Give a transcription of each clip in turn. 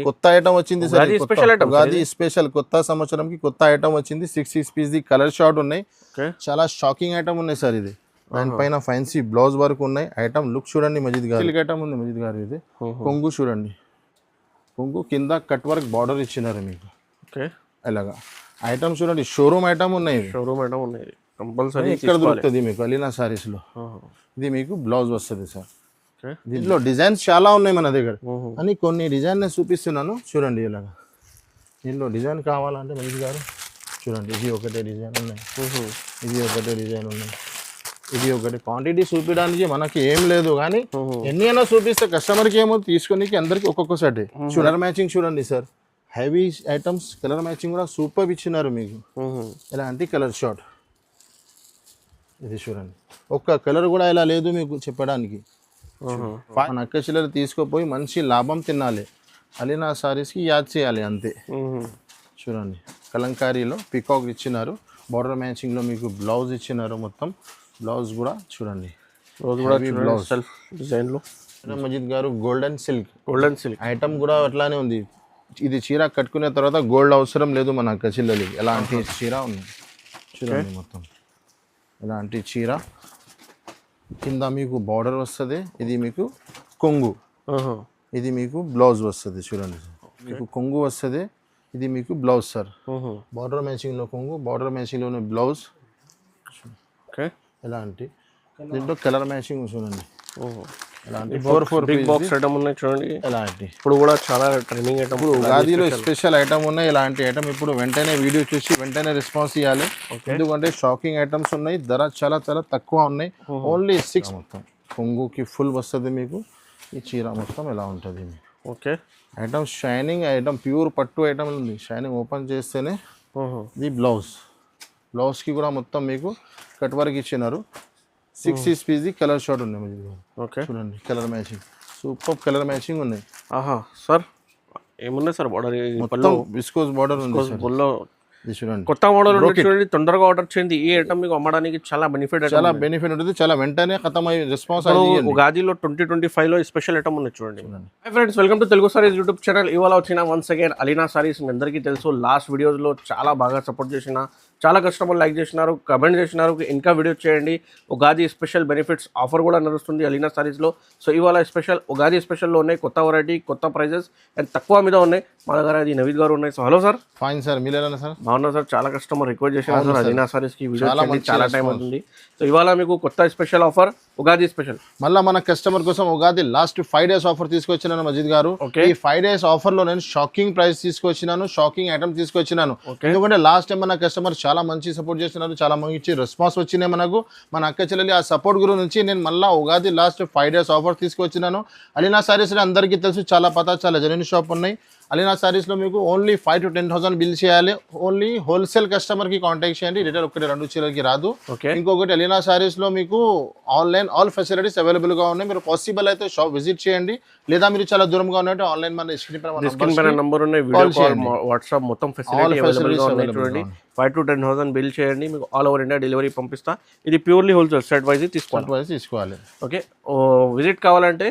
కొత్త ఐటమ్ వచ్చింది sir, Ugadi special item Ugadi special కొత్త సంవత్సరంకి కొత్త ఐటమ్ వచ్చింది. 6 పీస్ ది కలర్ షార్ట్ ఉన్నాయి, చాలా షాకింగ్ ఐటమ్ ఉన్నాయి సార్. ఇది దానిపైన ఫ్యాన్సీ బ్లౌజ్ వర్క్ ఉన్నాయి. ఐటమ్ లుక్ చూడండి మజిద్ గారు, సిల్క్ ఐటమ్ ఉంది మజిద్ గారు. ఇది కొంగు చూడండి, కొంగు కింద కట్ వర్క్ బార్డర్ ఇచ్చినారు మీకు. అలాగా ఐటమ్ చూడండి, షోరూమ్ ఐటమ్ ఉన్నాయి. షోరూమ్ ఐటమ్ ఉన్నాయి కంపల్సరీ. ఇక్కడ దొరుకుతుంది మీకు అలీనా సారీస్ లో. ఇది మీకు బ్లౌజ్ వస్తుంది సార్. దీంట్లో డిజైన్స్ చాలా ఉన్నాయి మన దగ్గర, అని కొన్ని డిజైన్ నేను చూపిస్తున్నాను చూడండి. ఇలాగా దీంట్లో డిజైన్ కావాలంటే మనిషి గారు చూడండి, ఇది ఒకటే డిజైన్ ఉన్నాయి, ఇది ఒకటే డిజైన్ ఉన్నాయి, ఇది ఒకటి. క్వాంటిటీ చూపించడానికి మనకి ఏం లేదు, కానీ ఎన్ని అయినా చూపిస్తే కస్టమర్కి ఏమో తీసుకొని అందరికి ఒక్కొక్కసారి. కలర్ మ్యాచింగ్ చూడండి sir, heavy items colour matching కూడా సూపర్ ఇచ్చినారు మీకు. ఇలాంటి కలర్ షార్ట్ ఇది చూడండి, ఒక్క కలర్ కూడా ఇలా లేదు మీకు చెప్పడానికి. మన అక్క చిల్లర తీసుకుపోయి మంచి లాభం తినాలి, అలీనా సారీస్కి యాద్ చేయాలి అంతే. చూడండి కలంకారీలో పికాక్ ఇచ్చినారు, బార్డర్ మ్యాచింగ్లో మీకు బ్లౌజ్ ఇచ్చినారు. మొత్తం బ్లౌజ్ కూడా చూడండి, బ్లౌజ్ సెల్ఫ్ డిజైన్లో. మజిద్ గారు గోల్డెన్ సిల్క్ ఐటమ్ కూడా అట్లానే ఉంది. ఇది చీర కట్టుకునే తర్వాత గోల్డ్ అవసరం లేదు మన అక్క చిల్లలకి. ఎలాంటి చీర ఉంది చూడండి, మొత్తం ఇలాంటి చీర. కింద మీకు బార్డర్ వస్తుంది, ఇది మీకు కొంగు, ఇది మీకు బ్లౌజ్ వస్తుంది. చూడండి మీకు కొంగు వస్తుంది, ఇది మీకు బ్లౌజ్ సార్. బార్డర్ మ్యాచింగ్లో కొంగు, బార్డర్ మ్యాచింగ్లోనే బ్లౌజ్. ఇలాంటి దీంట్లో కలర్ మ్యాచింగ్ చూడండి, ఇలాంటి 4 బిగ్ బాక్స్ ఐటమ్ ఉన్నాయి చూడండి. ఇలాంటి ఇప్పుడు కూడా చాలా ట్రెండింగ్ ఐటమ్, ఉగాదిలో స్పెషల్ ఐటమ్ ఉన్నాయి. ఇలాంటి ఐటమ్ ఇప్పుడు వెంటనే వీడియో చూసి వెంటనే రెస్పాన్స్ ఇవ్వాలి, ఎందుకంటే షాకింగ్ ఐటమ్స్ ఉన్నాయి. ధర చాలా చాలా తక్కువ ఉన్నాయి, ఓన్లీ 6. మొత్తం కొంగుకి ఫుల్ వస్తుంది మీకు. ఈ చీర మొత్తం ఎలా ఉంటుంది మీకు. Okay item shining item, pure పట్టు ఐటమ్ ఉంది. షైనింగ్ ఓపెన్ చేస్తేనే ఇది బ్లౌజ్కి కూడా మొత్తం మీకు కట్ వర్క్ ఇచ్చినారు. 6 పీస్ కలర్ షార్ట్ ఉన్నాయి. ఓకే చూడండి colour matching super colour matching ఉన్నాయి. సార్ ఏమున్నాయి సార్ బార్డర్? మొత్తం విస్కోస్ బార్డర్ ఉంది. చూడండి కొత్త మోడల్ చూడండి, తొందరగా ఆర్డర్ చేయండి. ఈ ఐటమ్ మీకు అమ్మడానికి చాలా బెనిఫిట్ ఉంటుంది, చాలా వెంటనే ఖతం అయ్యి రెస్పాన్స్. ఉగాదిలో 2025లో స్పెషల్ ఐటమ్ ఉంది చూడండి. Hi friends, welcome to Telugu saris YouTube channel. ఇవాళ వచ్చిన వన్స్ అగైన్ అలీనా సారీస్. మీ అందరికీ తెలుసు, లాస్ట్ వీడియోస్లో చాలా బాగా సపోర్ట్ చేసిన, చాలా కస్టమర్లు లైక్ చేసినారు, కమెంట్ చేసినారు. ఇంకా వీడియో చేయండి. ఉగాది స్పెషల్ బెనిఫిట్స్ ఆఫర్ కూడా నడుస్తుంది అలీనా సారీస్లో. సో ఇవాళ స్పెషల్ ఉగాది స్పెషల్లో ఉన్నాయి, కొత్త వెరైటీ, కొత్త ప్రైజెస్ అండ్ తక్కువ మీద ఉన్నాయి. మా దగ్గర అది నవీద్ గారు ఉన్నాయి. So hello sir. Fine sir, మీరేనా సార్? బాగున్నా సార్. చాలా కస్టమర్ రిక్వెస్ట్ చేసినారు సార్ అలీనా సారీస్కి వీడియో, చాలా టైం అవుతుంది. సో ఇవాళ మీకు కొత్త స్పెషల్ ఆఫర్ ఉగాది స్పెషల్. మళ్ళీ మన కస్టమర్ కోసం ఉగాది లాస్ట్ 5 days ఆఫర్ తీసుకొచ్చినాను మజిద్ గారు. ఈ 5 days ఆఫర్లో నేను షాకింగ్ ప్రైస్ తీసుకొచ్చినాను, షాకింగ్ ఐటమ్ తీసుకొచ్చినాను. ఎందుకంటే లాస్ట్ టైం మన కస్టమర్ చాలా మంచి సపోర్ట్ చేస్తున్నారు, చాలా మంచి రెస్పాన్స్ వచ్చినాయి మనకు. మన అక్క చెల్లెలి ఆ సపోర్ట్ గురించి నేను మళ్ళీ ఉగాది లాస్ట్ 5 days ఆఫర్ తీసుకొచ్చినాను. అలీనా సారీస్ అందరికీ తెలుసు, చాలా పతా, చాలా జెన్యూన్ షాప్ ఉన్నాయి. అలీనా సారీస్లో మీకు ఓన్లీ 5,000 to 10,000 బిల్ చేయాలి. ఓన్లీ హోల్సేల్ కస్టమర్కి కాంటాక్ట్ చేయండి, రిటైల్ 1-2 చీరలకి రాదు. ఇంకొకటి అలీనా సారీస్లో మీకు ఆన్లైన్ ఆల్ ఫెసిలిటీస్ అవైలబుల్గా ఉన్నాయి. మీరు పాసిబుల్ అయితే షాప్ విజిట్ చేయండి, లేదా మీరు చాలా దూరంగా ఉన్నట్టు ఆన్లైన్ మన స్క్రీన్ పైన నంబర్ ఉన్నాయి, వీడియో కాల్, వాట్సాప్ మొత్తం ఫెసిలిటీ అవైలబుల్గా ఉన్నాయి చూడండి. 5,000 to 10,000 బిల్ చేయండి, మీకు ఆల్ ఓవర్ ఇండియా డెలివరీ పంపిస్తా. ఇది ప్యూర్లీ హోల్సేల్, సెట్ వైజ్ తీసుకోవాలి. ఓకే, విజిట్ కావాలంటే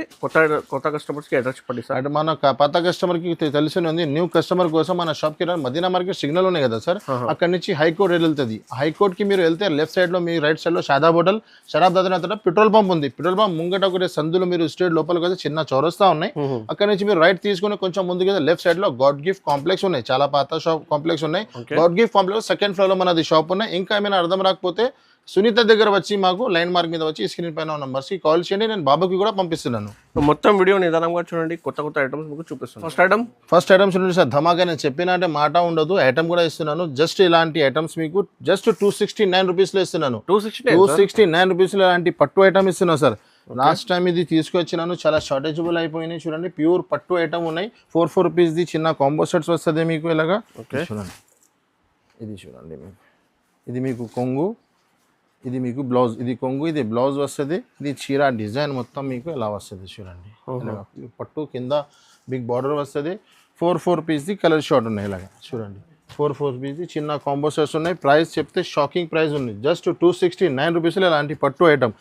కొత్త కస్టమర్స్కి అడ్రస్ చెప్పండి సార్. అంటే మన పాత కస్టమర్కి తెలిసింది, న్యూ కస్టమర్ కోసం మన షాప్కి మదీనా మార్కెట్ సిగ్నల్ ఉన్నాయి కదా సార్, అక్కడ నుంచి హైకోర్ట్ వెళ్తుంది. హైకోర్ట్కి మీరు వెళ్తే లెఫ్ట్ సైడ్లో మీ రైట్ సైడ్లో షాదాబ్ హోటల్, షరాబ్ దాదా పెట్రోల్ పంప్ ఉంది. పెట్రోల్ పంప్ ముంగట ఒకటి సందులో మీరు స్ట్రేట్ లోపలికి వస్తే చిన్న చౌరస్తా ఉన్నాయి. అక్కడ నుంచి మీరు రైట్ తీసుకుని కొంచెం ముందుకు లెఫ్ట్ సైడ్ లో గాడ్ గిఫ్ట్ కాంప్లెక్స్ ఉన్నాయి, చాలా పాత షాప్ కాంప్లెక్స్ ఉన్నాయి. God gift complex 2nd floor లో మనది షాప్ ఉన్నాయి. ఇంకా ఏమైనా అర్థం రాకపోతే సునీత దగ్గర వచ్చి మాకు లైన్ మార్క్ మీద వచ్చి స్క్రీన్ పైన నంబర్స్కి కాల్ చేయండి, నేను బాబాకి కూడా పంపిస్తున్నాను. మొత్తం వీడియో నిదానంగా చూడండి, కొత్త ఐటమ్స్ మీకు చూపిస్తాను. ఫస్ట్ ఐటమ్ చూడండి సార్, ధమాగా నేను చెప్పిన అంటే మాట ఉండదు, ఐటమ్ కూడా ఇస్తున్నాను. జస్ట్ ఇలాంటి ఐటమ్స్ మీకు జస్ట్ 269 రూపీస్లో ఇస్తున్నాను. 269 రూపీస్లో ఇలాంటి పట్టు ఐటమ్ ఇస్తున్నాను సార్. లాస్ట్ టైం ఇది తీసుకొచ్చినాను, చాలా షార్టేజబుల్ అయిపోయినాయి. చూడండి ప్యూర్ పట్టు ఐటమ్ ఉన్నాయి. 4 రూపీస్ది చిన్న కాంబో సెట్స్ వస్తుంది మీకు ఇలాగా. చూడండి ఇది చూడండి మీకు, ఇది మీకు కొంగు, ఇది మీకు బ్లౌజ్. ఇది కొంగు, ఇది బ్లౌజ్ వస్తుంది. ఇది చీర డిజైన్ మొత్తం మీకు ఎలా వస్తుంది చూడండి. పట్టు కింద బిగ్ బార్డర్ వస్తుంది. 4 పీస్ది కలర్ షార్ట్ ఉన్నాయి ఇలాగా చూడండి. 4 పీస్ది చిన్న కాంబో సెట్స్ ఉన్నాయి. ప్రైస్ చెప్తే షాకింగ్ ప్రైస్ ఉంది, జస్ట్ 269 రూపీస్లో ఇలాంటి పట్టు ఐటమ్.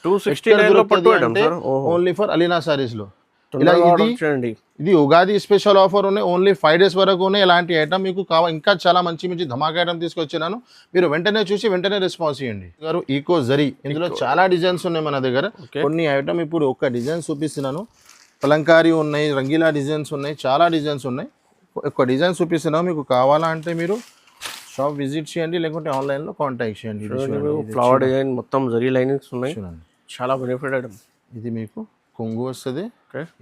ఓన్లీ ఫర్ అలీనా సారీస్లో. ఇలా తొందరగా ఇది ఆర్డర్ చేయండి. ఇది ఉగాది స్పెషల్ ఆఫర్ ఉన్నాయి, ఓన్లీ 5 days వరకు ఉన్నాయి. ఇలాంటి ఐటమ్ మీకు ఇంకా చాలా మంచి మంచి ధమాకా ఐటమ్ తీసుకొచ్చినాను. మీరు వెంటనే చూసి వెంటనే రెస్పాన్స్ ఇవ్వండి. గారు ఈకో జరీ, ఇందులో చాలా డిజైన్స్ ఉన్నాయి మన దగ్గర. కొన్ని ఐటమ్ ఇప్పుడు ఒక డిజైన్ చూపిస్తున్నాను. కలంకారీ ఉన్నాయి, రంగీలా డిజైన్స్ ఉన్నాయి, చాలా డిజైన్స్ ఉన్నాయి. ఒక డిజైన్ చూపిస్తున్నాను, మీకు కావాలా అంటే మీరు షాప్ విజిట్ చేయండి, లేకుంటే ఆన్లైన్లో కాంటాక్ట్ చేయండి. ఫ్లవర్ డిజైన్ మొత్తం జరీ లైనింగ్స్ ఉన్నాయి, చూడండి. చాలా బెనిఫిట్ ఐటమ్. ఇది మీకు కొంగు వస్తుంది.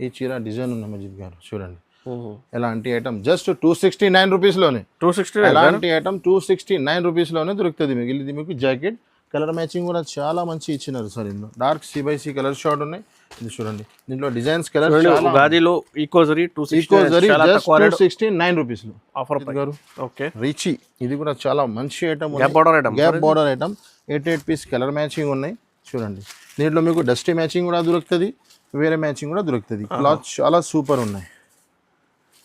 ఈ చీర డిజైన్ ఉన్న మజిద్ గారు చూడండి. ఎలాంటి ఐటమ్ జస్ట్ 269 రూపీస్లోనే. 269 ఎలాంటి ఐటమ్ 269 రూపీస్లోనే దొరుకుతుంది మీకు. ఇది మీకు జాకెట్ కలర్ మ్యాచింగ్ కూడా చాలా మంచి ఇచ్చినారు సార్. ఇందులో డార్క్ CBC కలర్ షార్ట్ ఉన్నాయి. ఇది చూడండి, దీంట్లో డిజైన్స్ కలర్ ఉగాదిలో ఈకో జరీ 269 రూపీస్లో ఆఫర్ గారు. ఓకే, రిచి ఇది కూడా చాలా మంచి item. Gap border item 8 piece colour matching ఉన్నాయి. చూడండి, దీంట్లో మీకు డస్టీ మ్యాచింగ్ కూడా దొరుకుతుంది, వేరే మ్యాచింగ్ కూడా దొరుకుతుంది. క్లాత్ చాలా సూపర్ ఉన్నాయి.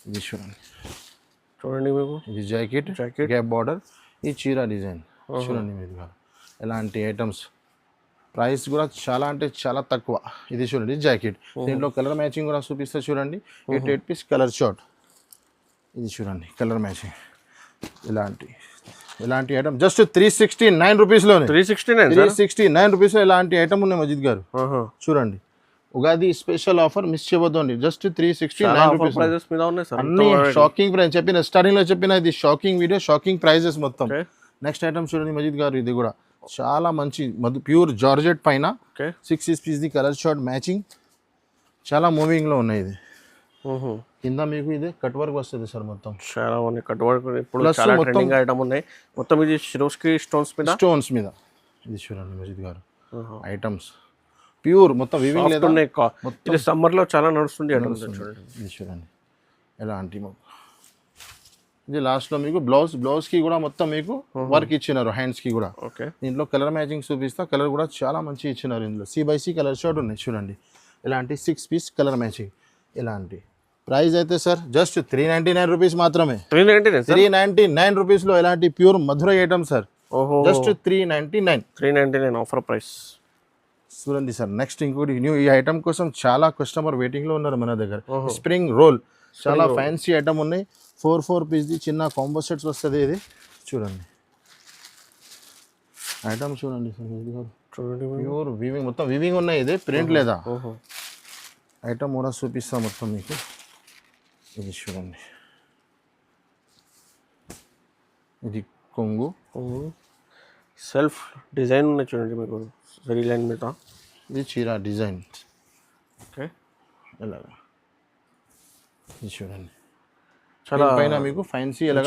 ఇది చూడండి, మీకు ఇది జాకెట్ గ్యాప్ బార్డర్, ఈ చీర డిజైన్ చూడండి. మీరు ఎలాంటి ఐటమ్స్, ప్రైస్ కూడా చాలా అంటే చాలా తక్కువ. ఇది చూడండి జాకెట్, దీంట్లో కలర్ మ్యాచింగ్ కూడా చూపిస్తే చూడండి. 8 పీస్ కలర్ షార్ట్, ఇది చూడండి కలర్ మ్యాచింగ్. ఇలాంటి ఐటమ్ జస్ట్ 369 రూపీస్లోనే. 369 రూపీస్లో ఇలాంటి ఐటమ్ ఉన్నాయి మజిద్ గారు. చూడండి, ఉగాది స్పెషల్ ఆఫర్ మిస్ చేయవద్దండి. Just 369 rupees. అన్ని షాకింగ్ ప్రైస్ చెప్పిన, స్టార్టింగ్ లో చెప్పిన ఇది షాకింగ్ వీడియో, షాకింగ్ ప్రైజెస్ మొత్తం. నెక్స్ట్ ఐటమ్ చూడండి మజిద్ గారు, ఇది కూడా చాలా మంచి ప్యూర్ జార్జెట్ పైన 6 piece the colour short matching, చాలా మూవింగ్ లో ఉన్నాయి. ఇది కింద మీకు ఇది కట్ వర్క్ వస్తుంది సార్. మొత్తం చాలా ఉన్నాయి కట్ వర్క్. ఇప్పుడు చాలా ట్రెండింగ్ ఐటమ్ ఉన్నాయి. మొత్తం ఇది సిరోస్కి స్టోన్స్ మీద. ఇది చూడండి మజిద్ గారు, ఐటమ్స్ ప్యూర్ మొత్తం వివింగ్ లేదా. ఇది సమ్మర్ లో చాలా నడుస్తుంది ఐటమ్స్. చూడండి, ఇది చూడండి ఎలాంటి. ఇది లాస్ట్ లో మీకు బ్లౌజ్ కి కూడా మొత్తం మీకు వర్క్ ఇచ్చినారు, హ్యాండ్స్ కి కూడా. దీంట్లో కలర్ మ్యాచింగ్ చూపిస్తా, కలర్ కూడా చాలా మంచి ఇచ్చినారు. ఇందులో CBC కలర్ షార్ట్ ఉన్నాయి. చూడండి, ఇలాంటి 6 పీస్ కలర్ మ్యాచింగ్. ఇలాంటి ప్రైస్ అయితే సార్ జస్ట్ 399 రూపీస్ మాత్రమే. 399 రూపీస్లో ఇలాంటి pure Madurai item sir. Just 399 offer price. చూడండి సార్, నెక్స్ట్ ఇంకోటి న్యూ ఈ ఐటమ్ కోసం చాలా కస్టమర్ వెయిటింగ్ లో ఉన్నారు మన దగ్గర. స్ప్రింగ్ రోల్ చాలా ఫ్యాన్సీ ఐటమ్ ఉన్నాయి. 4 పీస్ ది చిన్న కాంబో సెట్స్ వస్తుంది. ఇది చూడండి ఐటమ్ చూడండి సార్, ప్యూర్ వీవింగ్, మొత్తం వీవింగ్ ఉన్నాయి. ఇది ప్రింట్ లేదా. ఐటమ్ కూడా చూపిస్తా మొత్తం మీకు. ఇది చూడండి, ఇది కొంగు సెల్ఫ్ డిజైన్ ఉన్నాయి. చూడండి మీకు జరీ లైన్ మీద. ఇది చీర డిజైన్. ఓకే, ఇలాగా ఇది చూడండి, చాలా పైన మీకు ఫ్యాన్సీ ఇది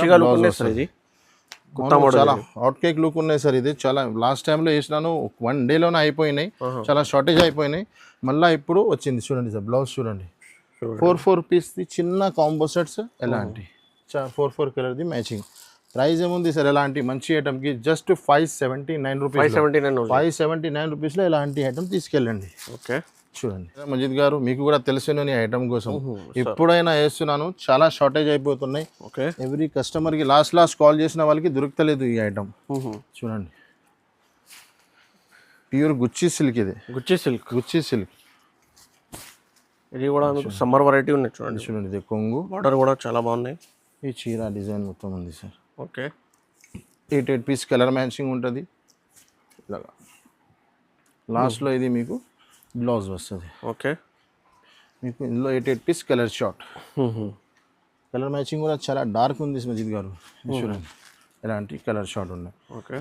చాలా హాట్ కేక్ లుక్ ఉన్నాయి సార్. ఇది చాలా లాస్ట్ టైంలో వేసినాను, 1 డేలోనే అయిపోయినాయి, చాలా షార్టేజ్ అయిపోయినాయి. మళ్ళీ ఇప్పుడు వచ్చింది. చూడండి సార్, బ్లౌజ్ చూడండి, 4 పీస్ ది చిన్న కాంబో సెట్స్. ఎలాంటి 4 కలర్ది మ్యాచింగ్. ప్రైస్ ఏముంది సార్, ఎలాంటి మంచి ఐటమ్కి జస్ట్ 579 రూపీస్. 579 రూపీస్లో ఇలాంటి ఐటమ్ తీసుకెళ్ళండి. ఓకే, చూడండి మజిద్ గారు, మీకు కూడా తెలిసిన ఐటమ్ కోసం ఎప్పుడైనా వేస్తున్నాను, చాలా షార్టేజ్ అయిపోతున్నాయి. ఎవ్రీ కస్టమర్కి లాస్ట్ కాల్ చేసిన వాళ్ళకి దొరుకుతలేదు ఈ ఐటమ్. చూడండి, ప్యూర్ గుచ్చి సిల్క్. ఇది గుచ్చి సిల్క్. ఇది కూడా సమ్మర్ వెరైటీ ఉన్నాయి. చూడండి ఇది కొంగు, బార్డర్ కూడా చాలా బాగున్నాయి. ఈ చీర డిజైన్ మొత్తం ఉంది sir. Okay, 8 piece colour matching ఉంటుంది. ఇలాగా లాస్ట్లో ఇది మీకు బ్లౌజ్ వస్తుంది. ఓకే, మీకు ఇందులో 8 piece colour short. Colour matching కూడా చాలా డార్క్ ఉంది మజిద్ గారు. చూడండి, ఎలాంటి కలర్ షార్ట్ ఉన్నాయి. ఓకే,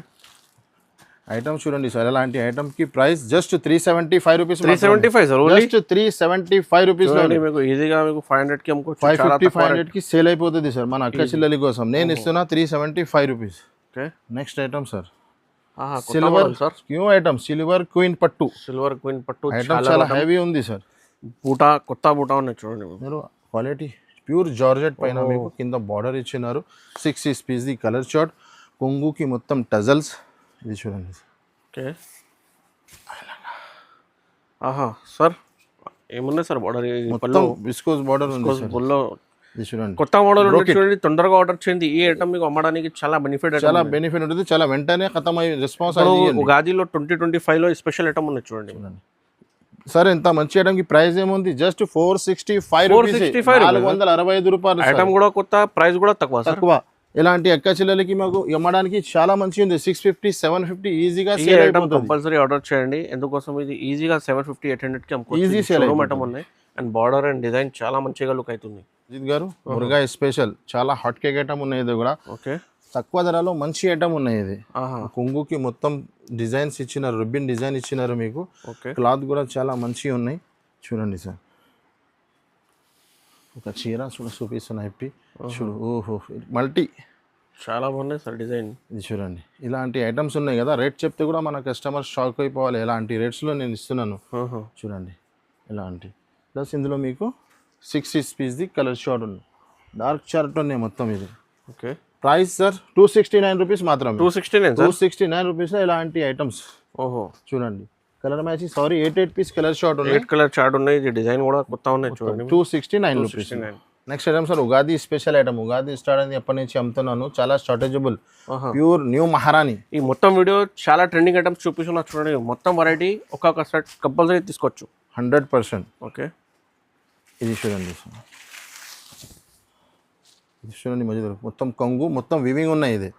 ఐటమ్ చూడండి సార్, ఎలాంటి ఐటమ్ కి price just 375 rupees. 375 sir, just 375 rupees లో మీకు ఈజీగా మీకు 500 కి అమ్ముకోవచ్చు. 550 500 కి సేల్ అయిపోతుంది సార్ మన అక్క చెల్లెలి కోసం. నేను ఇస్తున్నా 375 rupees. Okay, next item sir, silver క్యూ ఐటమ్, సిల్వర్ క్వీన్ పట్టు. ఐటమ్ చాలా హెవీ ఉంది సార్. కొత్త బూట ఉన్నాయి. చూడండి మీరు క్వాలిటీ ప్యూర్ జార్జెట్ పైన మీకు కింద బార్డర్ ఇచ్చినారు. 6 పీస్ ది కలర్ షార్ట్, కొంగుకి మొత్తం టజల్స్. ఇది చూడండి. ఓకే, సార్ ఏమున్నాయి సార్ బార్డర్? మొత్తం విస్కోస్ బార్డర్ ఉంది సార్. ఇది చూడండి, కొత్త మోడల్ చూడండి, తొందరగా ఆర్డర్ చేయండి. ఈ ఐటమ్ మీకు అమ్మడానికి చాలా బెనిఫిట్ ఉంటుంది. చాలా వెంటనే ఖతం అయ్యి రెస్పాన్స్. ఉగాదిలో 2025లో స్పెషల్ ఐటమ్ ఉన్నాయి. చూడండి, సార్ ఇంత మంచి ఐటమ్కి ప్రైస్ ఏముంది జస్ట్ 465 రూపీస్, 465 రూపాయలు ఐటమ్ కూడా కొత్త, ప్రైస్ కూడా తక్కువ సార్. తక్కువ. ఇలాంటి ఎక్క చిల్లలకి మాకు అమ్మడానికి చాలా మంచి ఉంది. 650 750 ఈజీగా ఈ సేల్ ఐటమ్ అయిపోతుంది. కంపల్సరీ ఆర్డర్ చేయండి. ఎందుకోసం ఇది ఈజీగా 750 800 కి అమ్ముకోవచ్చు. ఈజీ సేల్ ఐటమ్ ఉన్నాయి అండ్ బార్డర్ అండ్ డిజైన్ చాలా మంచిగా లుక్ అవుతుంది. అజిత్ గారు మురుగా స్పెషల్ చాలా హాట్ కేక్ ఐటమ్ ఉన్నాయి. ఇది కూడా ఓకే, తక్కువ ధరలో మంచి ఐటమ్ ఉన్నాయి. ఇది కొంగుకి మొత్తం డిజైన్స్ ఇచ్చినారు, రిబ్బిన్ డిజైన్ ఇచ్చినారు మీకు. ఓకే, క్లాత్ కూడా చాలా మంచిగా ఉన్నాయి. చూడండి సార్, ఒక చీర చూపిస్తున్నా ఇప్పి చూడు. ఓహో మల్టీ చాలా బాగున్నాయి సార్ డిజైన్. ఇది చూడండి, ఇలాంటి ఐటమ్స్ ఉన్నాయి కదా, రేట్ చెప్తే కూడా మన కస్టమర్ షాక్ అయిపోవాలి. ఎలాంటి రేట్స్లో నేను ఇస్తున్నాను చూడండి. ఇలాంటి ప్లస్ ఇందులో మీకు 6 పీస్ది కలర్ షార్ట్ ఉంది, డార్క్ షార్ట్ ఉన్నాయి మొత్తం. ఇది ఓకే, ప్రైస్ సార్ 269 రూపీస్ మాత్రమే. 269 రూపీస్లో ఇలాంటి ఐటమ్స్. ఓహో, చూడండి colour matching. Sorry 8 piece colour short ఉన్నాయి, 8 కలర్ చార్ట్ ఉన్నాయి. ఇది డిజైన్ కూడా కొత్త ఉన్నాయి చూడండి. 269 rupees. Next item sir Ugadi special item. Ugadi start అయింది ఎప్పటి నుంచి అమ్ముతున్నాను, చాలా షార్టేజబుల్ ప్యూర్ న్యూ మహారాణి. ఈ మొత్తం వీడియో చాలా ట్రెండింగ్ ఐటమ్స్ చూపిస్తున్నా చూడండి. మొత్తం వెరైటీ ఒక్కొక్క సెట్ కంపల్సరీ తీసుకోవచ్చు 100%. ఓకే, ఇది చూడండి సార్, ఇది చూడండి మధ్య మొత్తం కొంగు, మొత్తం వివింగ్ ఉన్నాయి. ఇది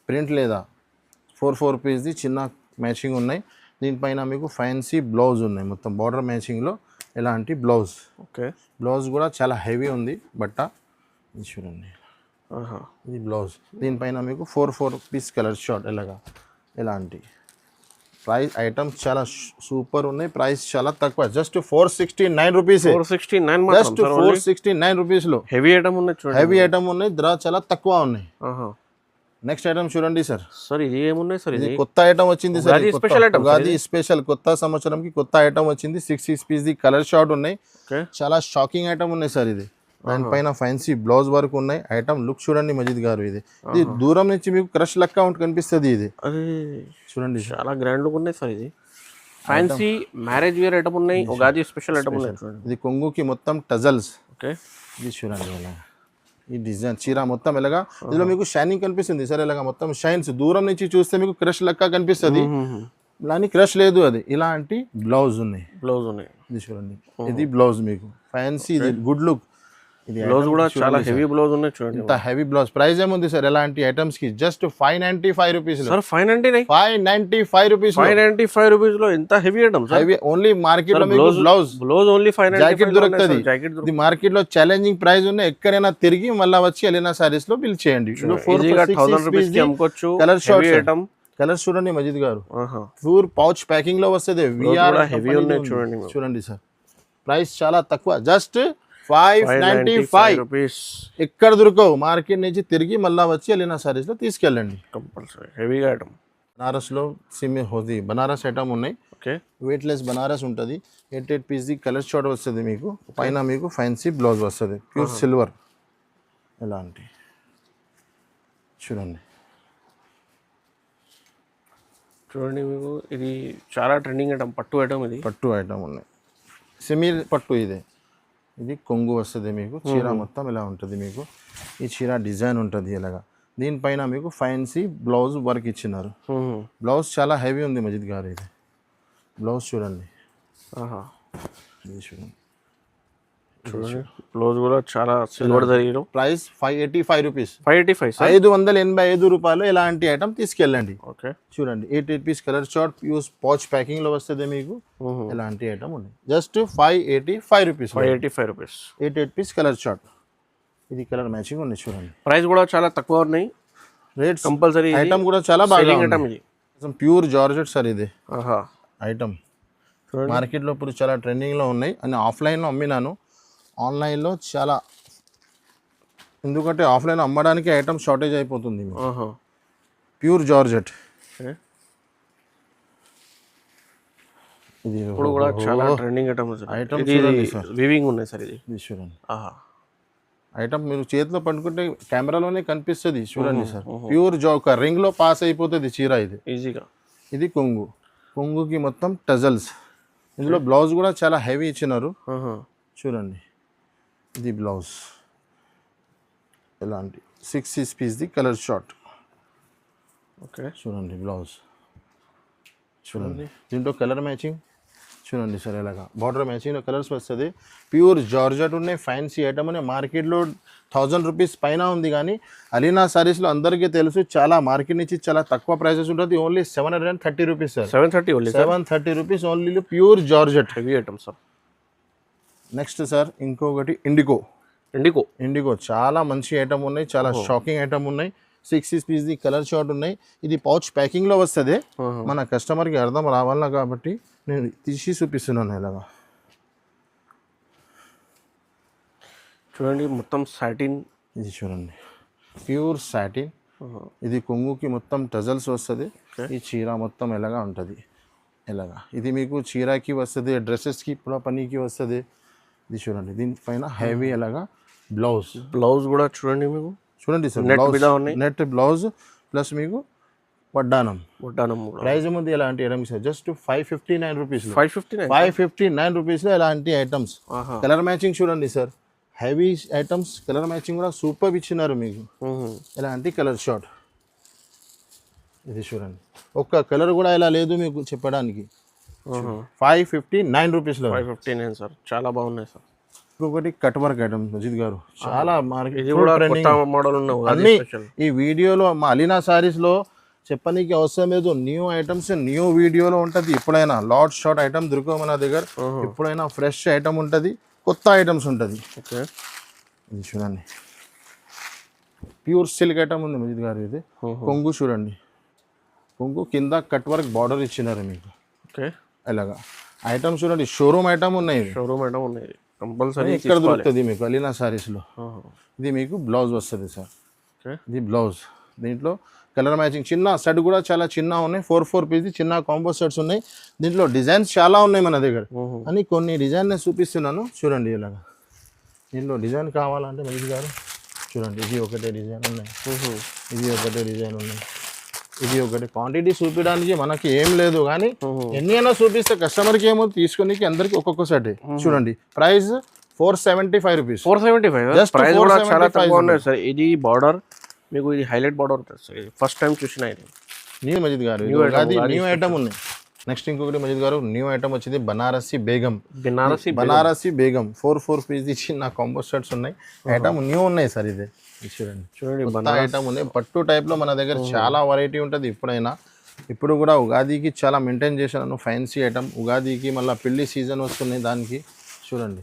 ప్రింట్ లేదా 4 పీస్ది చిన్న మ్యాచింగ్ ఉన్నాయి. దీనిపైన మీకు ఫ్యాన్సీ బ్లౌజ్ ఉన్నాయి, మొత్తం బార్డర్ మ్యాచింగ్లో ఇలాంటి బ్లౌజ్. ఓకే, బ్లౌజ్ కూడా చాలా హెవీ ఉంది బట్ట. ఇది చూడండి, ఇది బ్లౌజ్. దీనిపైన మీకు 4 పీస్ కలర్ షార్ట్ ఇలాగా. ఇలాంటి ప్రైస్ ఐటమ్స్ చాలా సూపర్ ఉన్నాయి, ప్రైస్ చాలా తక్కువ, జస్ట్ 469 రూపీస్. 469 జస్ట్ 469 రూపీస్లో హెవీ ఐటమ్ ఉన్నాయి చూడండి. హెవీ ఐటమ్ ఉన్నాయి, ధర చాలా తక్కువ ఉన్నాయి. నెక్స్ట్ ఐటమ్ చూడండి సార్. సార్ ఇది ఏమున్నాయి సార్? ఇది కొత్త ఐటమ్ వచ్చింది సార్, ఉగాది స్పెషల్ కొత్త సంవత్సరంకి కొత్త ఐటమ్ వచ్చింది. 6 పీస్ది కలర్ షార్ట్ ఉన్నాయి, చాలా షాకింగ్ ఐటమ్ ఉన్నాయి సార్. ఇది దానిపైన ఫ్యాన్సీ బ్లౌజ్ వర్క్ ఉన్నాయి. ఐటమ్ లుక్ చూడండి మజిద్ గారు. ఇది దూరం నుంచి మీకు క్రష్ లెక్క కనిపిస్తుంది. ఇది చూడండి, చాలా గ్రాండ్ లుక్ ఉన్నాయి సార్. ఇది ఫ్యాన్సీ మ్యారేజ్ వేర్ ఐటమ్ ఉన్నాయి, ఉగాది స్పెషల్ ఐటమ్ ఉన్నాయి. ఇది కొంగుకి మొత్తం టజల్స్. ఓకే, ఇది చూడండి ఇలా ఈ డిజైన్ చీర మొత్తం ఎలాగా. ఇందులో మీకు షైనింగ్ కనిపిస్తుంది సార్, ఇలాగా మొత్తం షైన్స్. దూరం నుంచి చూస్తే మీకు క్రష్ లెక్క కనిపిస్తుంది, ఇలాంటి క్రష్ లేదు. అది ఇలాంటి బ్లౌజ్ ఉన్నాయి. ఇది చూడండి, ఇది బ్లౌజ్ మీకు ఫ్యాన్సీ, ఇది గుడ్ లుక్. ఇది బ్లౌజ్ కూడా చాలా హెవీ బ్లౌజ్ ఉన్నాయి చూడండి. ఇంత హెవీ బ్లౌజ్. ప్రైస్ ఏముంది సార్ ఎలాంటి ఐటమ్స్ కి? Just 595 rupees. Sir 595 rupees. 595 rupees లో ఎంత heavy item sir? Heavy only market లో మీకు బ్లౌజ్ ఓన్లీ 595 జాకెట్ దొరుకుతుంది. ఇది మార్కెట్ లో ఛాలెంజింగ్ ప్రైస్ ఉన్నాయి. ఎక్కడైనా తిరిగి మళ్ళీ వచ్చి ఎలినా సారీస్ లో బిల్ చేయండి. Colour short item. కలర్స్ చూడండి మజిద్ గారు, ప్యూర్ పౌచ్ ప్యాకింగ్ లో వస్తుంది. హెవీ ఉన్నాయి చూడండి సార్. ప్రైస్ చాలా తక్కువ, జస్ట్ 595 రూపీస్. ఎక్కడ దొరకవు, మార్కెట్ నుంచి తిరిగి మళ్ళీ వచ్చి వెళ్ళిన సారీస్ లో తీసుకెళ్ళండి కంపల్సరీ. హెవీగా ఐటమ్. బనారస్ లో సిమి హోది బనారస్ ఐటమ్ ఉన్నాయి. ఓకే, వెయిట్ లెస్ బనారస్ ఉంటుంది. 8 పీస్ది కలర్ షార్ట్ వస్తుంది మీకు. పైన మీకు ఫ్యాన్సీ బ్లౌజ్ వస్తుంది, ప్యూర్ సిల్వర్. ఇలాంటి చూడండి మీకు ఇది చాలా ట్రెండింగ్ ఐటమ్, పట్టు ఐటమ్. ఇది పట్టు ఐటమ్ ఉన్నాయి, సెమీ పట్టు. ఇది కొంగు వస్తుంది మీకు. చీర మొత్తం ఇలా ఉంటుంది మీకు. ఈ చీర డిజైన్ ఉంటుంది ఇలాగా. దీనిపైన మీకు ఫ్యాన్సీ బ్లౌజ్ వర్క్ ఇచ్చినారు. బ్లౌజ్ చాలా హెవీ ఉంది మజిద్ గారు. ఇది బ్లౌజ్ చూడండి. ఇది చూడండి, బ్లౌజ్ కూడా చాలా సిల్వర్ జరిగిన. Price 585 rupees. 585 రూపాయలు. ఇలాంటి ఐటమ్ తీసుకెళ్ళండి. ఓకే, చూడండి 8 piece colour short use pouch packing లో వస్తుంది మీకు. ఇలాంటి ఐటమ్ ఉంది, just 585 rupees. 585 rupees. 8 piece colour short. ఇది కలర్ మ్యాచింగ్ ఉంది చూడండి. ప్రైస్ కూడా చాలా తక్కువ ఉన్నాయి. Rates compulsory. ఐటమ్ కూడా చాలా బాగా ఐటమ్. ఇది ప్యూర్ జార్జెట్ సార్. ఇది ఐటమ్ మార్కెట్లో ఇప్పుడు చాలా ట్రెండింగ్లో ఉన్నాయి. అని ఆఫ్లైన్లో అమ్మినాను, ఆన్లైన్లో చాలా, ఎందుకంటే ఆఫ్లైన్ అమ్మడానికి ఐటమ్ షార్టేజ్ అయిపోతుంది. Pure georgette. ఇది ఇప్పుడు కూడా చాలా ట్రెండింగ్ ఐటమ్. వీవింగ్ ఉన్నాయి సార్. ఇది చూడండి ఐటమ్ మీరు చేతిలో పట్టుకుంటే కెమెరాలోనే కనిపిస్తుంది. చూడండి సార్, ప్యూర్ ఒక రింగ్లో పాస్ అయిపోతుంది చీర. ఇది ఈజీగా. ఇది కొంగు. కొంగుకి మొత్తం టజల్స్. ఇందులో బ్లౌజ్ కూడా చాలా హెవీ ఇచ్చినారు చూడండి. ఇది బ్లౌజ్ ఇలాంటి 6 పీస్ది కలర్ షార్ట్. ఓకే, చూడండి బ్లౌజ్ చూడండి. దీంట్లో కలర్ మ్యాచింగ్ చూడండి సార్ ఇలాగా బార్డర్ మ్యాచింగ్ కలర్స్ వస్తుంది. ప్యూర్ జార్జెట్ ఉన్నాయి, ఫ్యాన్సీ ఐటమ్ ఉన్నాయి. మార్కెట్లో 1000 రూపీస్ పైన ఉంది, కానీ అలీనా సారీస్లో అందరికీ తెలుసు చాలా మార్కెట్ నుంచి చాలా తక్కువ ప్రైసెస్ ఉంటుంది. Only 730 rupees sir. 730 only 730 rupees only pure georgette heavy item sir. Next sir ఇంకొకటి ఇండిగో చాలా మంచి ఐటమ్ ఉన్నాయి, చాలా షాకింగ్ ఐటమ్ ఉన్నాయి. 6 పీస్ ది కలర్ షార్ట్ ఉన్నాయి. ఇది పౌచ్ ప్యాకింగ్లో వస్తుంది. మన కస్టమర్కి అర్థం రావాలా కాబట్టి నేను తీసి చూపిస్తున్నాను ఇలాగా. చూడండి మొత్తం సాటిన్, ఇది చూడండి ప్యూర్ సాటిన్. ఇది కొంగుకి మొత్తం టజల్స్ వస్తుంది. ఈ చీర మొత్తం ఎలాగా ఉంటుంది ఇలాగా. ఇది మీకు చీరకి వస్తుంది, డ్రెస్సెస్కి కూడా పనికి వస్తుంది. ఇది చూడండి దీనిపైన హెవీ ఎలాగా బ్లౌజ్ కూడా చూడండి మీకు చూడండి సార్. నెట్ బ్లౌజ్ ప్లస్ మీకు వడ్డానం ప్రైజ్ ఉంది. ఎలాంటి ఐటమ్స్ జస్ట్ 559 రూపీస్ 559 రూపీస్లో ఎలాంటి ఐటమ్స్. కలర్ మ్యాచింగ్ చూడండి sir, heavy items. Colour matching కూడా సూపర్ ఇచ్చినారు మీకు. ఎలాంటి కలర్ షార్ట్ ఇది చూడండి, ఒక్క కలర్ కూడా ఇలా లేదు మీకు చెప్పడానికి. 559 రూపీస్లో 559 సార్. చాలా బాగున్నాయి సార్. ఇంకొకటి కట్ వర్క్ ఐటమ్ అజిత్ గారు, చాలా మార్కెట్ మోడల్ అన్ని ఈ వీడియోలో మా అలీనా సారీస్లో చెప్పనీకి అవసరం లేదు. న్యూ ఐటమ్స్ న్యూ వీడియోలో ఉంటుంది. ఎప్పుడైనా లాట్ షార్ట్ ఐటమ్ దొరకవు మన దగ్గర. ఎప్పుడైనా ఫ్రెష్ ఐటమ్ ఉంటుంది, కొత్త ఐటమ్స్ ఉంటుంది. ఇది చూడండి ప్యూర్ సిల్క్ ఐటమ్ ఉంది అజిత్ గారు. ఇది కొంగు చూడండి, కొంగు కింద కట్ వర్క్ బార్డర్ ఇచ్చినారు మీకు. ఇలాగా ఐటమ్ చూడండి, షోరూమ్ ఐటమ్ ఉన్నాయి. కంపల్సరీ ఇక్కడ దొరుకుతుంది మీకు అలీనా సారీస్లో. ఇది మీకు బ్లౌజ్ వస్తుంది సార్. ఇది బ్లౌజ్. దీంట్లో కలర్ మ్యాచింగ్ చిన్న సెట్ కూడా చాలా చిన్న ఉన్నాయి. 4 పీస్ చిన్న కాంబో సెట్స్ ఉన్నాయి. దీంట్లో డిజైన్స్ చాలా ఉన్నాయి మన దగ్గర. అని కొన్ని డిజైన్ నేను చూపిస్తున్నాను చూడండి ఇలాగా. దీంట్లో డిజైన్ కావాలంటే మంచి గారు చూడండి, ఇది ఒకటే డిజైన్ ఉన్నాయి, ఇది ఒకటే డిజైన్ ఉన్నాయి, ఇది ఒకటి. క్వాంటిటీ చూపించడానికి మనకి ఏం లేదు, కానీ ఎన్ని అయినా చూపిస్తే కస్టమర్కి ఏమో తీసుకుని అందరికి ఒక్కొక్క సెట్. చూడండి ప్రైస్ 475 రూపీస్. 475 ప్రైస్ కూడా చాలా తక్కువ ఉన్నాయి సార్. ఇది బార్డర్ మీకు, ఇది హైలైట్ బార్డర్ ఉంటుంది సార్. ఫస్ట్ టైం చూసిన ఇది న్యూ మజిద్ గారు, న్యూ ఐటమ్ ఉన్నాయి. నెక్స్ట్ ఇంకొకటి మజిద్ గారు న్యూ ఐటమ్ వచ్చింది బనారసి బేగం. 4 పీస్ చిన్న కాంబో సెట్స్ ఉన్నాయి. ఐటమ్ న్యూ ఉన్నాయి సార్. ఇది చూడండి ఐటమ్ ఉంది. పట్టు టైప్లో మన దగ్గర చాలా వెరైటీ ఉంటుంది. ఇప్పుడు కూడా ఉగాదికి చాలా మెయింటైన్ చేశాను ఫ్యాన్సీ ఐటమ్. ఉగాదికి మళ్ళీ పెళ్లి సీజన్ వస్తున్నాయి దానికి. చూడండి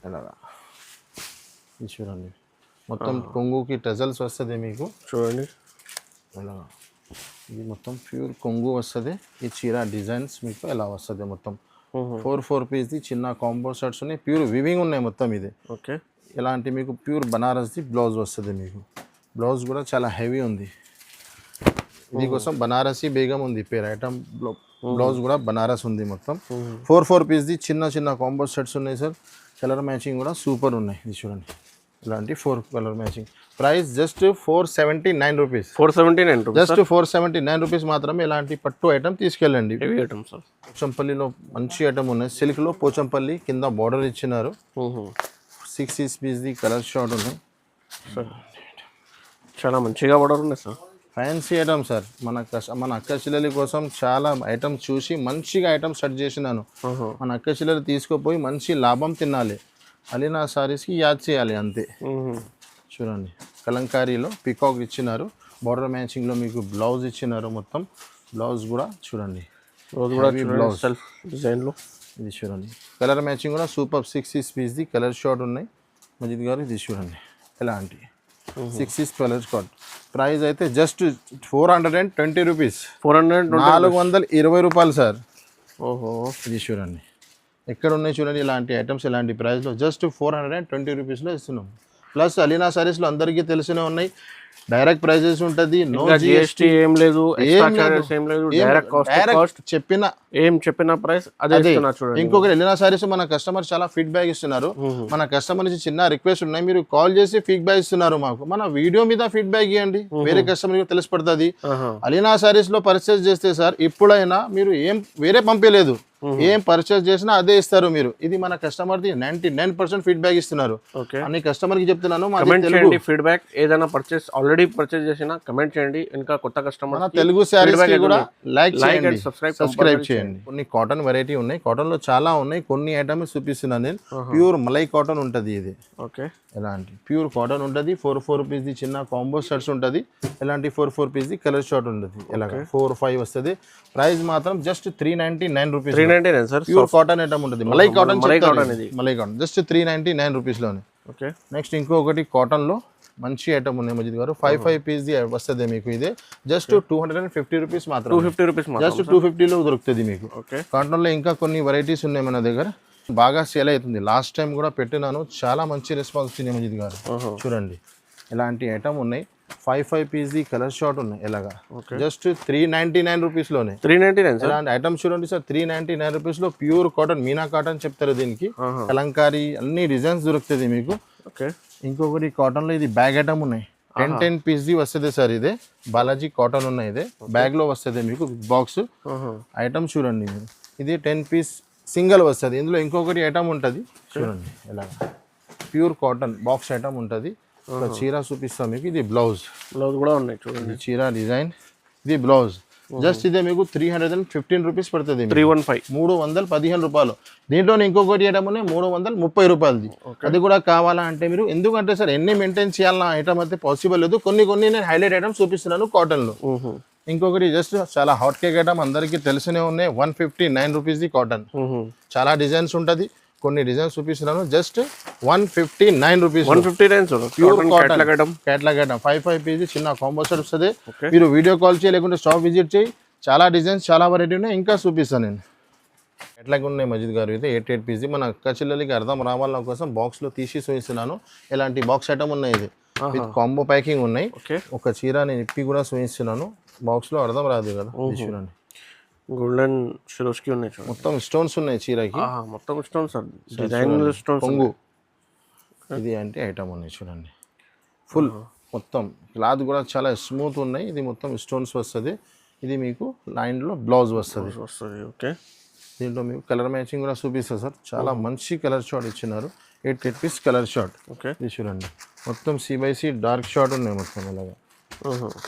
ఎలాగా ఇది చూడండి, మొత్తం కొంగుకి టజల్స్ వస్తుంది మీకు. చూడండి ఎలాగా, ఇది మొత్తం ప్యూర్ కొంగు వస్తుంది. ఈ చీర డిజైన్స్ మీకు ఎలా వస్తుంది మొత్తం. 4 పీస్ చిన్న కాంబో సెట్స్ ఉన్నాయి. ప్యూర్ వివింగ్ ఉన్నాయి మొత్తం. ఇది ఇలాంటి మీకు ప్యూర్ బనారస్ది బ్లౌజ్ వస్తుంది మీకు. బ్లౌజ్ కూడా చాలా హెవీ ఉంది. దీనికోసం బనారసి బేగం ఉంది పేరు. ఐటమ్ బ్లౌజ్ కూడా బనారస్ ఉంది మొత్తం. 4 పీస్ చిన్న కాంబో సెట్స్ ఉన్నాయి సార్. కలర్ మ్యాచింగ్ కూడా సూపర్ ఉన్నాయి. ఇది చూడండి ఇలాంటి 4 colour matching. Price just 479 rupees. 479 just 479 rupees మాత్రమే. ఇలాంటి పట్టు ఐటమ్ తీసుకెళ్ళండి. పోచంపల్లిలో మంచి ఐటమ్ ఉన్నాయి. సిల్క్లో పోచంపల్లి కింద బార్డర్ ఇచ్చినారు. 6 పీస్ కలర్ షార్ట్ ఉన్నాయి. చాలా మంచిగా బార్డర్ ఉన్నాయి సార్. Fancy item sir. మన అక్క చెల్లెలి కోసం చాలా ఐటమ్ చూసి మంచిగా ఐటమ్ సెట్ చేసినాను. మన అక్క చెల్లెలు తీసుకుపోయి మంచి లాభం తినాలి. అలీనా సారీస్కి యాద్ చేయాలి అంతే. చూడండి కలంకారీలో పికాక్ ఇచ్చినారు. బార్డర్ మ్యాచింగ్లో మీకు బ్లౌజ్ ఇచ్చినారు మొత్తం. బ్లౌజ్ కూడా చూడండి, బ్లౌజ్ డిజైన్లో. ఇది చూడండి కలర్ మ్యాచింగ్ కూడా సూపర్. 6 పీస్ కలర్ షార్ట్ ఉన్నాయి మజిద్ గారు. ఇది చూడండి ఎలాంటి 6 కలర్ షార్ట్. ప్రైస్ అయితే జస్ట్ 420 రూపీస్. 420 రూపాయలు సార్. ఇది చూడండి ఎక్కడ ఉన్నాయి చూడండి ఇలాంటి ఐటమ్స్. ఇలాంటి ప్రైస్లో జస్ట్ 420 రూపీస్లో ఇస్తున్నాం. ప్లస్ అలీనా సారీస్లో అందరికీ తెలిసినే ఉన్నాయి. డైరెక్ట్ ప్రైజెస్ ఉంటుంది, నో జిఎస్టీ ఏం లేదు, డైరెక్ట్ చెప్పిన ప్రైస్ అదే. ఇంకొకటి అలీనా సారీస్ మన కస్టమర్ చాలా ఫీడ్బ్యాక్ ఇస్తున్నారు. మన కస్టమర్ నుంచి చిన్న రిక్వెస్ట్ ఉన్నాయి, మీరు కాల్ చేసి ఫీడ్బ్యాక్ ఇస్తున్నారు మాకు. మన వీడియో మీద ఫీడ్బ్యాక్ ఇవ్వండి, వేరే కస్టమర్ తెలిసి పడుతుంది. అలీనా సారీస్ లో పర్చేస్ చేస్తే సార్ ఇప్పుడైనా మీరు ఏం వేరే పంపలేదు, ఏం పర్చేస్ చేసినా అదే ఇస్తారు మీరు. ఇది మన కస్టమర్ ది 99% ఫీడ్బ్యాక్ ఇస్తున్నారు. అన్ని కస్టమర్ కి చెప్తున్నాను. ఫీడ్బ్యాక్ ఏదైనా పర్చేస్ ఆల్రెడీ పర్చేజ్ చేసినా కమెంట్ చేయండి. ఇంకా కొత్త కస్టమర్ మన తెలుగు శారీస్ కూడా లైక్ లైక్ చేయండి, అండ్ సబ్స్క్రైబ్ చేయండి. కొన్ని కాటన్ వెరైటీ ఉన్నాయి, కాటన్ లో చాలా ఉన్నాయి. కొన్ని ఐటమ్స్ చూపిస్తున్నాను నేను. ప్యూర్ మలై కాటన్ ఉంటుంది ఇది. ఓకే, ఎలాంటి ప్యూర్ కాటన్ ఉంటుంది. 4 రూపీస్ ది చిన్న కాంబో షర్ట్స్ ఉంటుంది. ఎలాంటి 4 పీస్ ది కలర్ షార్ట్ ఉంటుంది. ఇలాగ 4-5 వస్తుంది. ప్రైస్ మాత్రం just 399 rupees. 399 sir. Pure cotton item ఉంటుంది. మలై కాటన్, మలై కాటన్ ఇది. మలై కాటన్ జస్ట్ 399 రూపీస్ లోనే. ఓకే, నెక్స్ట్ ఇంకొకటి కాటన్ లో మంచి ఐటమ్ ఉన్నాయి మజిద్ గారు. 5 పీస్ ది వస్తుంది మీకు. ఇదే జస్ట్ 250 రూపీస్ మాత్రం. 250 రూపీస్ జస్ట్ 250 లో దొరుకుతుంది మీకు. ఓకే, కాటన్ లో ఇంకా కొన్ని వెరైటీస్ ఉన్నాయి మన దగ్గర. బాగా సేల్ అవుతుంది. లాస్ట్ టైం కూడా పెట్టినాను, చాలా మంచి రెస్పాన్స్ వచ్చింది మజిద్ గారు. చూడండి ఇలాంటి ఐటమ్ ఉన్నాయి. 5 పీస్ ది కలర్ షార్ట్ ఉన్నాయి. ఎలాగా జస్ట్ 399 రూపీస్ లోనే. 399 సార్. ఇలాంటి ఐటమ్ చూడండి సార్, 399 రూపీస్ లో ప్యూర్ కాటన్, మీనా కాటన్ చెప్తారు దీనికి. కలంకారీ అన్ని డిజైన్స్ దొరుకుతుంది మీకు. ఓకే, ఇంకొకటి కాటన్ లో ఇది బ్యాగ్ ఐటమ్ ఉన్నాయి. 10 పీస్ ది వస్తుంది సార్. ఇదే బాలాజీ కాటన్ ఉన్నాయి. ఇదే బ్యాగ్ లో వస్తుంది మీకు బాక్స్ ఐటమ్. చూడండి ఇది 10 పీస్ సింగిల్ వస్తుంది. ఇందులో ఇంకొకటి ఐటమ్ ఉంటుంది చూడండి. ఇలాగ ప్యూర్ కాటన్ బాక్స్ ఐటమ్ ఉంటుంది. చీర చూపిస్తాం మీకు. ఇది బ్లౌజ్ కూడా ఉన్నాయి చూడండి. చీర డిజైన్, ఇది బ్లౌజ్. జస్ట్ ఇదే మీకు 315 రూపీస్ పడుతుంది. 315 రూపాయలు. దీంట్లో ఇంకొకటి ఐటమ్ ఉన్నాయి 330 రూపాయలది. అది కూడా కావాలా అంటే మీరు, ఎందుకంటే సార్ ఎన్ని మెయింటైన్ చేయాలన్న ఐటమ్ అయితే పాసిబుల్ లేదు. కొన్ని నేను హైలైట్ ఐటమ్స్ చూపిస్తున్నాను కాటన్ లో. ఇంకొకటి జస్ట్ చాలా హాట్ కేక్ ఐటమ్ అందరికీ తెలిసినే ఉన్నాయి. 159 రూపీస్ ది కాటన్. చాలా డిజైన్స్ ఉంటుంది. కొన్ని డిజైన్స్ చూపిస్తున్నాను. Just 159 rupees. 159 pure cotton catalogue item. 5 piece చిన్న కాంబో సెట్ వస్తుంది. మీరు వీడియో కాల్ చేయి, లేకుంటే షాప్ విజిట్ చేయి. చాలా డిజైన్స్, చాలా వెరైటీ ఉన్నాయి. ఇంకా చూపిస్తాను నేను. ఎట్లాగే ఉన్నాయి మజిద్ గారు. అయితే 8 పీస్ మన అక్క చెల్లెలకి అర్థం రావాలన్న కోసం బాక్స్ లో తీసి చూపిస్తున్నాను. ఇలాంటి బాక్స్ ఐటమ్ ఉన్నాయి. ఇది విత్ కాంబో ప్యాకింగ్ ఉన్నాయి. ఒక చీర నేను ఇప్పి కూడా చూపిస్తున్నాను. బాక్స్ లో అర్థం రాదు కదా. చూడండి గోల్డెన్ షిరోస్కి ఉన్నాయి. మొత్తం స్టోన్స్ ఉన్నాయి చీరకి. మొత్తం స్టోన్స్, డిజైన్ స్టోన్స్. పొంగు ఇది అంటే ఐటమ్ ఉన్నాయి చూడండి. ఫుల్ మొత్తం క్లాత్ కూడా చాలా స్మూత్ ఉన్నాయి. ఇది మొత్తం స్టోన్స్ వస్తుంది. ఇది మీకు లైన్లో బ్లౌజ్ వస్తుంది. ఓకే, దీంట్లో మీకు కలర్ మ్యాచింగ్ కూడా చూపిస్తుంది సార్. చాలా మంచి కలర్ షార్ట్ ఇచ్చినారు. 8 పీస్ కలర్ షార్ట్. ఓకే, ఇది చూడండి మొత్తం C/C డార్క్ షార్ట్ ఉన్నాయి మొత్తం. ఇలాగా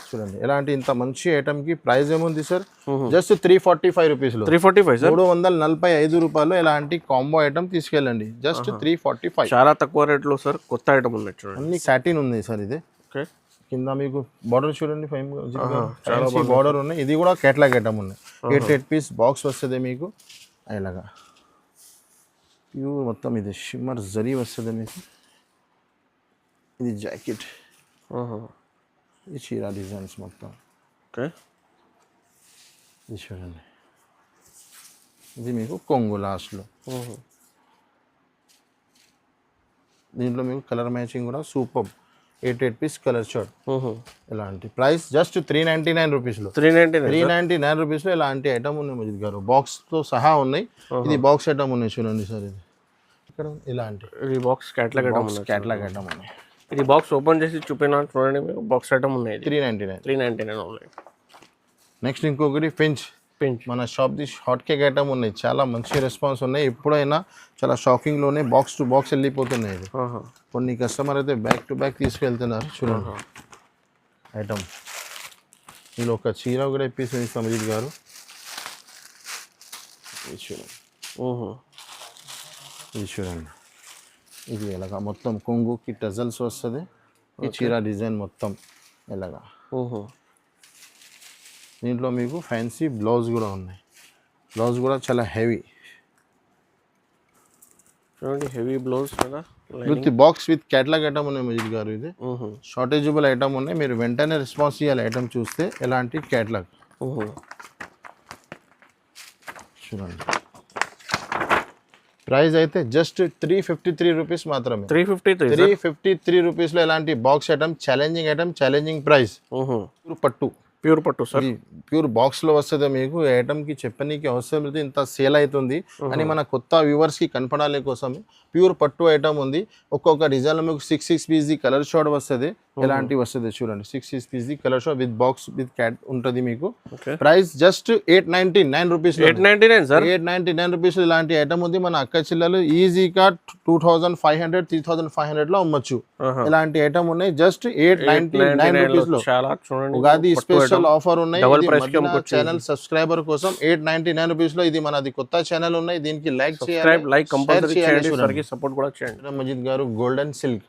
చూడండి. ఎలాంటి ఇంత మంచి ఐటమ్ కి ప్రైస్ ఏముంది సార్? జస్ట్ 345 రూపీస్ లో. 345 రూపాయలు ఎలాంటి కాంబో ఐటమ్ తీసుకెళ్ళండి. జస్ట్ 345. చాలా తక్కువ రేట్ లో సార్. కొత్త ఐటమ్ ఉంది చూడండి. అన్ని సాటిన్ ఉంది సార్. ఇది ఓకే, కింద మీకు బార్డర్ చూడండి. చాలా బార్డర్ ఉన్నాయి. ఇది కూడా కేటలాగ్ ఐటమ్ ఉన్నాయి. 8 పీస్ బాక్స్ వస్తుంది మీకు. ఇలాగా ప్యూర్ మొత్తం ఇది షిమ్మర్ జరీ వస్తుంది మీకు. ఇది జాకెట్, ఈ చీర డిజైన్స్ మొత్తం. ఓకే, ఇది చూడండి. ఇది మీకు కొంగు లాస్ట్లో. దీంట్లో మీకు కలర్ మ్యాచింగ్ కూడా సూపర్. 8 piece colour short. ఇలాంటి ప్రైస్ జస్ట్ 399 రూపీస్లో. 399 రూపీస్లో ఇలాంటి ఐటమ్ ఉన్నాయి మజిద్ గారు. బాక్స్తో సహా ఉన్నాయి. ఇది బాక్స్ ఐటమ్ ఉన్నాయి చూడండి సార్. ఇది ఇక్కడ ఇలాంటి ఇది బాక్స్ క్యాట్లాగ్ ఐటమ్ ఉన్నాయి. ఇది బాక్స్ ఓపెన్ చేసి చూపినా చూడండి. మీకు బాక్స్ ఐటమ్ ఉన్నాయి. 399 ఉన్నాయి. నెక్స్ట్ ఇంకొకటి ఫించ్. మన shop the hot cake item ఉన్నాయి. చాలా మంచి రెస్పాన్స్ ఉన్నాయి. ఎప్పుడైనా చాలా షాకింగ్లోనే బాక్స్ టు బాక్స్ వెళ్ళిపోతున్నాయి. ఇది కొన్ని కస్టమర్ అయితే బ్యాక్ టు బ్యాక్ తీసుకెళ్తున్నారు. చూడండి ఐటమ్. ఇందులో ఒక చీర కూడా ఇప్పిస్తుంది సమజిత్ గారు. ఇది చూడండి. ఇది ఎలాగా మొత్తం కొంగుకి టజల్స్ వస్తుంది. ఈ చీర డిజైన్ మొత్తం ఎలాగా. దీంట్లో మీకు ఫ్యాన్సీ బ్లౌజ్ కూడా ఉన్నాయి. బ్లౌజ్ కూడా చాలా హెవీ చూడండి. హెవీ బ్లౌజ్ కదా. With box with catalogue item ఉన్నాయి మజిద్ గారు. ఇది షార్టేజబుల్ ఐటమ్ ఉన్నాయి. మీరు వెంటనే రెస్పాన్స్ చేయాలి ఐటమ్ చూస్తే. ఎలాంటి క్యాటలాగ్ చూడండి. ప్రైస్ అయితే జస్ట్ 353 రూపీస్ మాత్రమే. 353 రూపీస్లో ఎలాంటి box item, challenging price. Pure పట్టు సార్. ప్యూర్ బాక్స్లో వస్తుంది మీకు. ఐటమ్కి చెప్పనీకి అవసరం లేదు, ఇంత సేల్ అవుతుంది అని మన కొత్త వ్యూవర్స్కి కనపడాలి కోసమే ప్యూర్ పట్టు ఐటమ్ ఉంది. ఒక్కొక్క డిజైన్లో మీకు 6 పీస్ కలర్ షార్ట్ వస్తుంది. ఎలాంటి వస్తుంది చూడండి 6 piece the colour shop with box with cat ఉంటుంది మీకు okay price just 899 rupees 899 sir 899 rupees ఇలాంటి ఐటమ్ ఉంది మన అక్క చిల్లలు ఈజీగా 2500 3500 లో అమ్మొచ్చు ఇలాంటి ఐటమ్ ఉన్నాయి జస్ట్ 899 రూపీస్ లో చాలా చూడండి ఉగాది స్పెషల్ ఆఫర్ ఉన్నాయి డబుల్ ప్రైస్ కి ఛానల్ సబ్స్క్రైబర్ కోసం 899 రూపీస్ లో ఇది మనది కొత్త ఛానల్ ఉన్నాయి దీనికి లైక్ సబ్స్క్రైబ్ లైక్ కంపల్సరీ చేయండి సార్ కి సపోర్ట్ కూడా చేయండి మజీద్ గారు గోల్డెన్ సిల్క్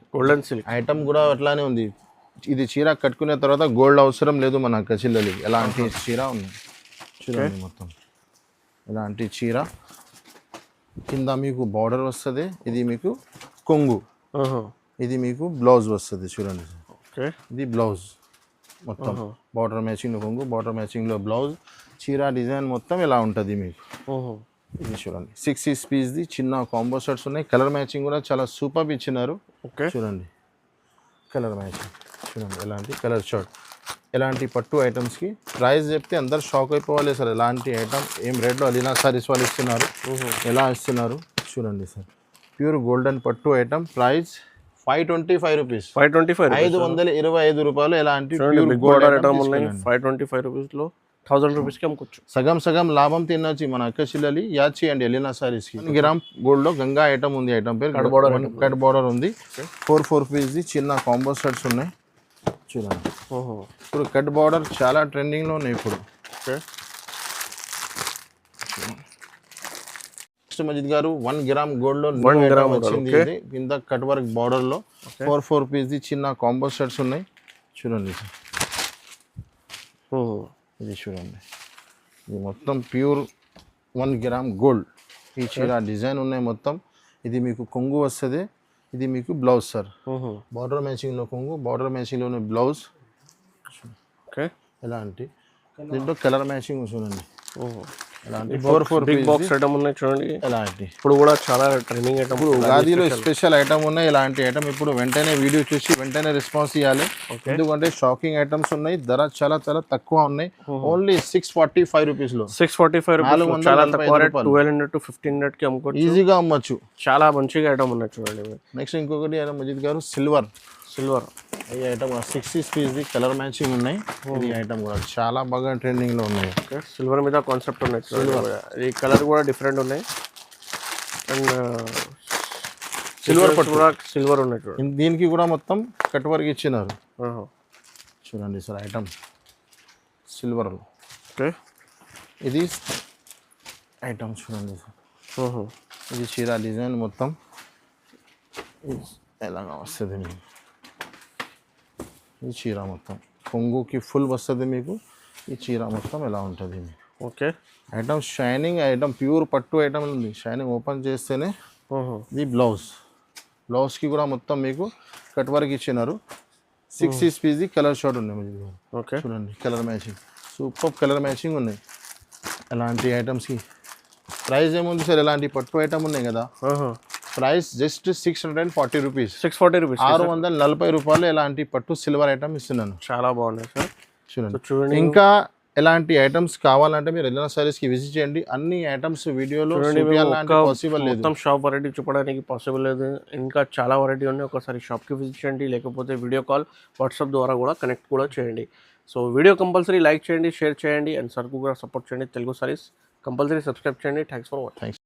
ఐటమ్ కూడా అట్లానే ఉంది ఇది చీర కట్టుకునే తర్వాత గోల్డ్ అవసరం లేదు మన అక్క చిల్లలకి ఎలాంటి చీర ఉంది చూడండి మొత్తం ఇలాంటి చీర కింద మీకు బార్డర్ వస్తుంది ఇది మీకు కొంగు ఇది మీకు బ్లౌజ్ వస్తుంది చూడండి ఇది బ్లౌజ్ మొత్తం బార్డర్ మ్యాచింగ్ కొంగు బార్డర్ మ్యాచింగ్ లో బ్లౌజ్ చీర డిజైన్ మొత్తం ఇలా ఉంటుంది మీకు ఇది చూడండి 6 పీస్ ది చిన్న కాంబో షర్ట్స్ ఉన్నాయి కలర్ మ్యాచింగ్ కూడా చాలా సూపర్ ఇచ్చినారు చూడండి కలర్ మ్యాచింగ్ చూడండి ఎలాంటి కలర్ షర్ట్ ఎలాంటి పట్టు ఐటమ్స్కి ప్రైస్ చెప్తే అందరు షాక్ అయిపోవాలి సార్ ఎలాంటి ఐటమ్ ఏం రేట్లో అలీనా సారీస్ వాళ్ళు ఇస్తున్నారు ఎలా ఇస్తున్నారు చూడండి సార్ ప్యూర్ గోల్డెన్ పట్టు ఐటమ్ ప్రైస్ 525 రూపీస్ 525 రూపాయలు ఎలాంటి ప్యూర్ గోల్డ్ ఐటమ్ ఉన్నాయి 525 రూపీస్లో 1000 రూపీస్కి అమ్ముకోవచ్చు సగం లాభం తినొచ్చు మన అక్క చిల్లలి యాద్ చేయండి ఎలీనా సారీస్కి 1 గ్రామ్ గోల్డ్లో గంగా ఐటమ్ ఉంది ఐటమ్ పేరు కట్ బార్డర్ ఉంది 4 పీస్ ది చిన్న కాంబో షర్ట్స్ ఉన్నాయి చూడండి ఇప్పుడు కట్ బార్డర్ చాలా ట్రెండింగ్లో ఉన్నాయి ఇప్పుడు నెక్స్ట్ మజిద్ గారు 1 గ్రామ్ గోల్డ్లో 1 గ్రామ్ వచ్చింది ఇది కింద కట్ వర్క్ బార్డర్లో 4 పీస్ ది చిన్న కాంబో షర్ట్స్ ఉన్నాయి చూడండి ఇది చూడండి ఇది మొత్తం ప్యూర్ 1 గ్రామ్ గోల్డ్ ఈ చీర డిజైన్ ఉన్నాయి మొత్తం ఇది మీకు కొంగు వస్తుంది ఇది మీకు బ్లౌజ్ సార్ బార్డర్ మ్యాచింగ్లో కొంగు బార్డర్ మ్యాచింగ్లోనే బ్లౌజ్ ఎలాంటి దీంట్లో కలర్ మ్యాచింగ్ చూడండి ఎలాంటి 4 బిగ్ బాక్స్ ఐటమ్ ఉన్నాయి చూడండి ఎలాంటి ఇప్పుడు కూడా చాలా ట్రెండింగ్ ఐటమ్ ఇప్పుడు ఉగాదిలో స్పెషల్ ఐటమ్ ఉన్నాయి ఇలాంటి ఐటమ్ ఇప్పుడు వెంటనే వీడియో చూసి వెంటనే రెస్పాన్స్ ఇవ్వాలి ఎందుకంటే షాకింగ్ ఐటమ్స్ ఉన్నాయి ధర చాలా తక్కువ ఉన్నాయి ఓన్లీ 645 రూపీస్ లో 645 రూపీస్ చాలా తక్కువ 1200 to 1500 కి అమ్ముకోవచ్చు ఈజీగా అమ్మొచ్చు చాలా మంచిగా ఐటమ్ ఉన్నాయి చూడండి నెక్స్ట్ ఇంకొకటి మజీద్ గారు సిల్వర్ ఈ item 6 piece the colour matching ఉన్నాయి ఈ ఐటమ్ కూడా చాలా బాగా ట్రెండింగ్ లో ఉన్నాయి సిల్వర్ మీద కాన్సెప్ట్ ఉన్నాయి సిల్వర్ ఈ కలర్ కూడా డిఫరెంట్ ఉన్నాయి అండ్ సిల్వర్ పట్టు కూడా సిల్వర్ ఉన్నాయి చూడండి దీనికి కూడా మొత్తం కట్ వర్క్ ఇచ్చినారు చూడండి సార్ ఐటమ్ సిల్వర్ ఓకే ఇది ఐటమ్ చూడండి సార్ ఇది చీర డిజైన్ మొత్తం ఎలాగా వస్తుంది మీకు ఈ చీర మొత్తం కొంగుకి ఫుల్ వస్తుంది మీకు ఈ చీర మొత్తం ఎలా ఉంటుంది మీకు okay item shining item pure పట్టు ఐటమ్ ఉంది షైనింగ్ ఓపెన్ చేస్తేనే ఇది బ్లౌజ్కి కూడా మొత్తం మీకు కట్ వర్క్ ఇచ్చినారు 6 పీస్ కలర్ షార్ట్ ఉన్నాయి ఓకే చూడండి colour matching super colour matching ఉన్నాయి ఎలాంటి ఐటమ్స్కి ప్రైస్ ఏముంది సార్ ఎలాంటి పట్టు ఐటమ్ ఉన్నాయి కదా ప్రైస్ జస్ట్ 640 రూపీస్ 640 రూపాయలు ఎలాంటి పట్టు సిల్వర్ ఐటమ్ ఇస్తున్నాను చాలా బాగున్నాయి సార్ చూడండి ఇంకా ఎలాంటి ఐటమ్స్ కావాలంటే మీరు ఎలినా సారీస్కి విజిట్ చేయండి అన్ని ఐటమ్స్ వీడియోలో పాసిబుల్ లేదు మొత్తం షాప్ వెరైటీ చూపడానికి పాసిబుల్ లేదు ఇంకా చాలా వెరైటీ ఉన్నాయి ఒకసారి షాప్కి విజిట్ చేయండి లేకపోతే వీడియో కాల్ వాట్సాప్ ద్వారా కూడా కనెక్ట్ కూడా చేయండి సో వీడియో కంపల్సరీ లైక్ చేయండి షేర్ చేయండి అండ్ సర్కు కూడా సపోర్ట్ చేయండి తెలుగు సారీస్ కంపల్సరీ సబ్స్క్రైబ్ చేయండి థ్యాంక్స్ ఫర్ వాచింగ్